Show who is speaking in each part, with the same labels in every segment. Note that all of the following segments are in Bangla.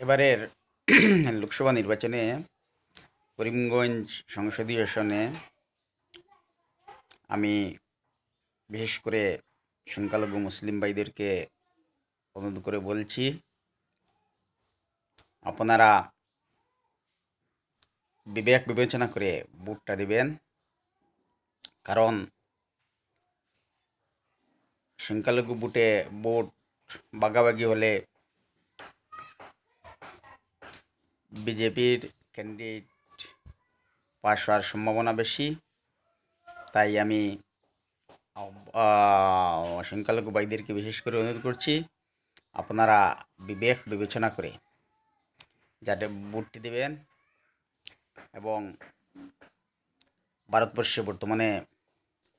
Speaker 1: এবারের লোকসভা নির্বাচনে করিমগঞ্জ সংসদীয় আসনে আমি বিশেষ করে সংখ্যালঘু মুসলিম ভাইদেরকে অনুরোধ করে বলছি, আপনারা বিবেক বিবেচনা করে ভোটটা দিবেন। কারণ সংখ্যালঘু ভোট ভাগাভাগি হলে বিজেপির ক্যান্ডিডেট পাশ হওয়ার সম্ভাবনা বেশি। তাই আমি সংখ্যালঘু ভাইদেরকে বিশেষ করে অনুরোধ করছি, আপনারা বিবেক বিবেচনা করে যাতে ভোটটি দেবেন। এবং ভারতবর্ষে বর্তমানে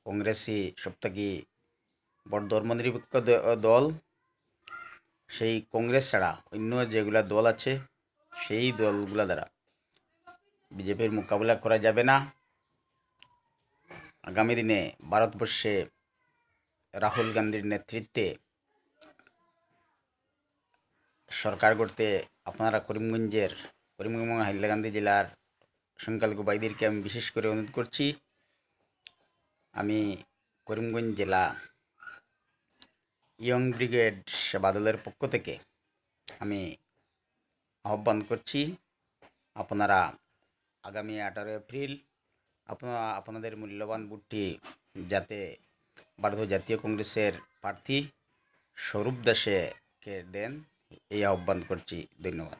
Speaker 1: কংগ্রেসই সবথেকে বড় ধর্মনিরপেক্ষ দল। সেই কংগ্রেস ছাড়া অন্য যেগুলা দল আছে সেই দলগুলা দ্বারা বিজেপির মোকাবিলা করা যাবে না। আগামী দিনে ভারতবর্ষে রাহুল গান্ধীর নেতৃত্বে সরকার গড়তে আপনারা করিমগঞ্জ হাইলাকান্দি জেলার সংখ্যালঘু ভাইদেরকে আমি বিশেষ করে অনুরোধ করছি। আমি করিমগঞ্জ জেলা ইয়ং ব্রিগেড সেবা দলের পক্ষ থেকে আমি আহ্বান করছি, আপনারা আগামী 18 এপ্রিল আপনাদের মূল্যবান ভোটটি যাতে ভারতীয় জাতীয় কংগ্রেসের প্রার্থী স্বরূপ দাসকে দেন, এই আহ্বান করছি। ধন্যবাদ।